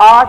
8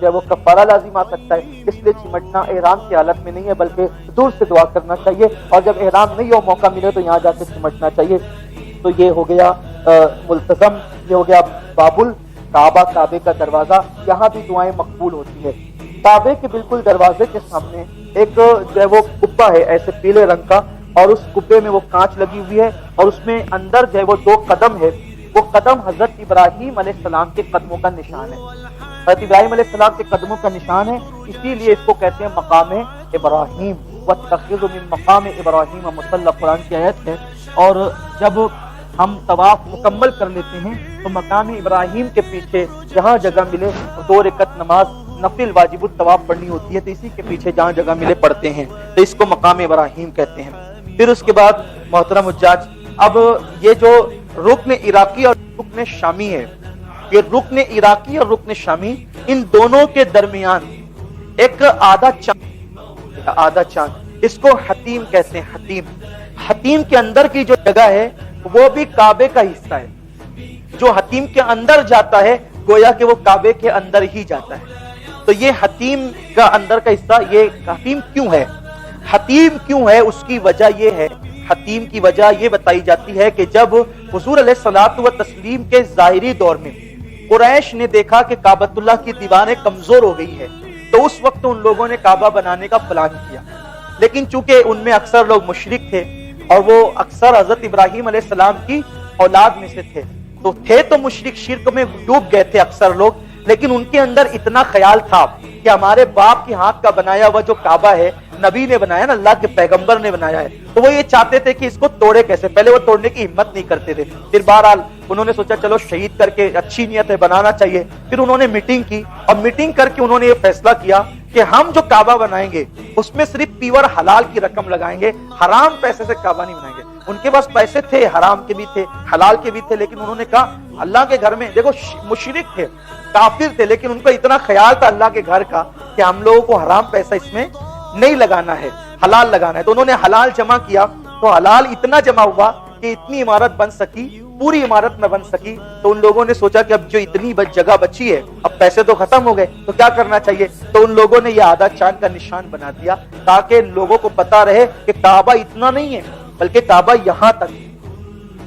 جو ہے وہ کفارہ لازم آ سکتا ہے، اس لیے چمٹنا احرام کی حالت میں نہیں ہے بلکہ دور سے دعا کرنا چاہیے، اور جب احرام نہیں ہو موقع ملے تو یہاں جا کے چمٹنا چاہیے۔ تو یہ ہو گیا ملتزم، یہ ہو گیا باب الکعبہ، کعبے کا دروازہ، یہاں بھی دعائیں مقبول ہوتی ہے۔ کعبے کے بالکل دروازے کے سامنے ایک جو ہے وہ کبہ ہے ایسے پیلے رنگ کا، اور اس کبے میں وہ کانچ لگی ہوئی ہے، اور اس میں اندر جو ہے وہ 2 قدم ہے، وہ قدم حضرت ابراہیم علیہ السلام کے قدموں کا نشان ہے، حضرت ابراہیم علیہ السلام کے قدموں کا نشان ہے، اسی لیے اس کو کہتے ہیں مقام ابراہیم، واتخذ من مقام ابراہیم مصلی، قرآن کی آیت ہے۔ اور جب ہم طواف مکمل کر لیتے ہیں تو مقام ابراہیم کے پیچھے جہاں جگہ ملے 2 رکعت نماز نفل واجب الطواف پڑھنی ہوتی ہے، تو اسی کے پیچھے جہاں جگہ ملے پڑھتے ہیں، تو اس کو مقام ابراہیم کہتے ہیں۔ پھر اس کے بعد محترم حجاج، اب یہ جو رکن عراقی اور رکن شامی ہے، یہ رکن عراقی اور رکن شامی، ان دونوں کے درمیان ایک آدھا چاند، اس کو حتیم کہتے ہیں۔ حتیم کے اندر کی جو جگہ ہے وہ بھی کعبے کا حصہ ہے، جو حتیم کے اندر جاتا ہے گویا کہ وہ کعبے کے اندر ہی جاتا ہے۔ تو یہ حتیم کا اندر کا حصہ، یہ حتیم کیوں ہے؟ حتیم کیوں ہے؟ اس کی وجہ یہ ہے، حتیم کی وجہ یہ بتائی جاتی ہے کہ جب حضور علیہ الصلوۃ والتسلیم کے ظاہری دور میں قریش نے دیکھا کہ کعبۃ اللہ کی دیواریں کمزور ہو گئی ہے، تو اس وقت ان لوگوں نے کعبہ بنانے کا پلان کیا، لیکن چونکہ ان میں اکثر لوگ مشرک تھے اور وہ اکثر حضرت ابراہیم علیہ السلام کی اولاد میں سے تھے تو مشرک شرک میں ڈوب گئے تھے اکثر لوگ، لیکن ان کے اندر اتنا خیال تھا کہ ہمارے باپ کے ہاتھ کا بنایا ہوا جو کعبہ ہے، نبی نے بنایا نا، اللہ کے پیغمبر نے بنایا ہے، تو وہ یہ چاہتے تھے کہ اس کو توڑے کیسے، پہلے وہ توڑنے کی ہمت نہیں کرتے تھے، پھر بہرحال انہوں نے سوچا چلو شہید کر کے، اچھی نیت ہے بنانا چاہیے، پھر انہوں نے میٹنگ کی، اور میٹنگ کر کے انہوں نے یہ فیصلہ کیا کہ ہم جو کعبہ بنائیں گے اس میں صرف پیور حلال کی رقم لگائیں گے، حرام پیسے سے کعبہ نہیں بنائیں گے۔ ان کے پاس پیسے تھے، حرام کے بھی تھے، حلال کے بھی تھے، لیکن انہوں نے کہا اللہ کے گھر میں، دیکھو مشرک تھے، کافر تھے، لیکن ان کو اتنا خیال تھا اللہ کے گھر کا کہ ہم لوگوں کو حرام پیسہ اس میں نہیں لگانا ہے، حلال لگانا ہے۔ تو انہوں نے حلال جمع کیا، تو حلال اتنا جمع ہوا کہ اتنی عمارت بن سکی، پوری عمارت نہ بن سکی، تو ان لوگوں نے سوچا کہ اب جو اتنی جگہ بچی ہے، اب پیسے تو ختم ہو گئے، تو کیا کرنا چاہیے؟ تو ان لوگوں نے یہ آدھا چاند کا نشان بنا دیا تاکہ لوگوں کو پتا رہے کہ کعبہ اتنا نہیں ہے بلکہ کعبہ یہاں تک ہے،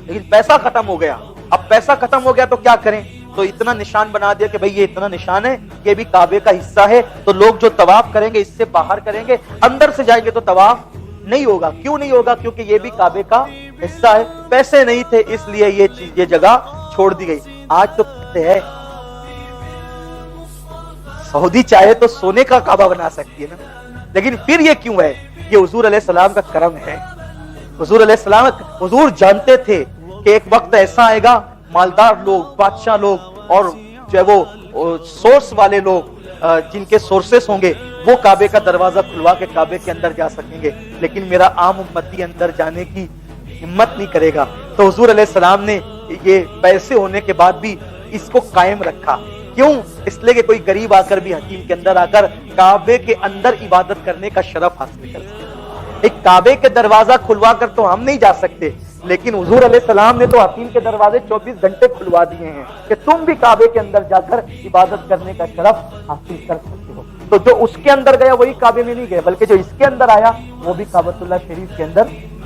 لیکن پیسہ ختم ہو گیا۔ اب پیسہ ختم ہو گیا تو کیا کریں؟ تو اتنا نشان بنا دیا کہ بھئی یہ اتنا نشان ہے، یہ بھی کعبے کا حصہ ہے، تو لوگ جو طواف کریں گے اس سے باہر کریں گے، اندر سے جائیں گے تو طواف نہیں ہوگا۔ کیوں نہیں ہوگا؟ کیونکہ یہ بھی کعبے کا حصہ ہے، پیسے نہیں تھے اس لیے یہ جگہ چھوڑ دی گئی۔ آج تو ہے سعودی چاہے تو سونے کا کعبہ بنا سکتی ہے نا، لیکن پھر یہ کیوں ہے؟ یہ حضور علیہ السلام کا کرم ہے۔ حضور علیہ السلام، حضور جانتے تھے کہ ایک وقت ایسا آئے گا مالدار لوگ، بادشاہ لوگ، اور جو ہے وہ سورس والے لوگ جن کے سورسز ہوں گے وہ کعبے کا دروازہ کھلوا کے کعبے کے اندر جا سکیں گے، لیکن میرا عام امتی اندر جانے کی ہمت نہیں کرے گا۔ تو حضور علیہ السلام نے یہ پیسے ہونے کے بعد بھی اس کو قائم رکھا۔ کیوں؟ اس لیے کہ کوئی غریب آ کر بھی حتیم کے اندر آ کر کعبے کے اندر عبادت کرنے کا شرف حاصل کر سکے۔ ایک کعبے کے دروازہ کھلوا کر تو ہم نہیں جا سکتے، لیکن حضور علیہ السلام نے تو حتیم کے دروازے 24 گھنٹے کھلوا دیے ہیں کہ تم بھی کعبے کے اندر جا کر عبادت کرنے کا شرف حاصل کر سکتے ہو۔ تو جو اس کے اندر گیا وہی کعبے میں نہیں گئے، بلکہ جو اس کے اندر آیا وہ بھی کعبۃ اللہ شریف کے اندر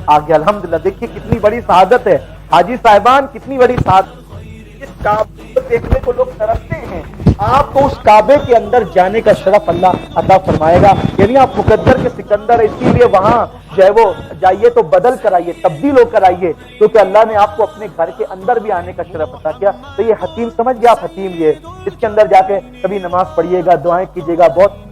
آ گیا۔ الحمدللہ، دیکھیے کتنی بڑی سعادت ہے حاجی صاحبان، کتنی بڑی سعادت۔ اس کعبے کو دیکھنے کو لوگ ترستے ہیں، آپ کو اس کعبے کے اندر جانے کا شرف اللہ عطا فرمائے گا۔ یعنی آپ مقدر کے سکندر، اسی لیے وہاں جو ہے وہ جائیے تو بدل کر آئیے، تبدیل ہو کر آئیے، کیونکہ اللہ نے آپ کو اپنے گھر کے اندر بھی آنے کا شرف عطا کیا۔ تو یہ حتیم سمجھ گیا، آپ حتیم یہ اس کے اندر جا کے کبھی نماز پڑھیے گا، دعائیں کیجیے گا، بہت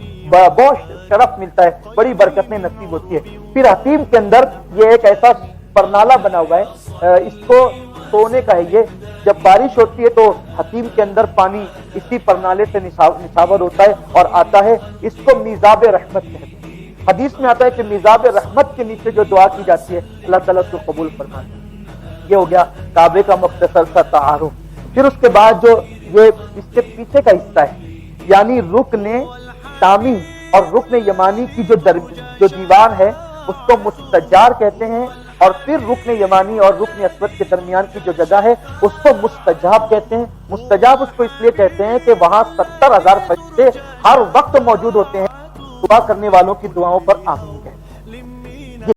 شرف ملتا ہے، بڑی برکتیں نصیب ہوتی ہے۔ پھر حتیم کے اندر یہ ایک ایسا پرنالہ بنا ہوا ہے، اس کو سونے کا ہے، یہ جب بارش ہوتی ہے تو حتیم کے اندر پانی اسی پرنالے سے نچھاور ہوتا ہے اور آتا ہے، اس کو میزاب رحمت کہتے ہیں۔ حدیث میں آتا ہے کہ میزاب رحمت کے نیچے جو دعا کی جاتی ہے اللہ تعالیٰ اس کو قبول فرماتا ہے۔ یہ ہو گیا کعبے کا مختصر سا تعارف۔ پھر اس کے بعد جو یہ اس کے پیچھے کا حصہ ہے، یعنی رکن شامی اور رکن یمانی کی جو دیوار ہے اس کو مستجار کہتے ہیں، اور پھر رکن یمانی اور رکن اسود کے درمیان کی جو جگہ ہے اس کو مستجاب کہتے ہیں. مستجاب اس کو اس لیے کہتے ہیں کہ وہاں 70,000 فرشتے ہر وقت موجود ہوتے ہیں دعا کرنے والوں کی دعاؤں پر آمین کہتے ہیں.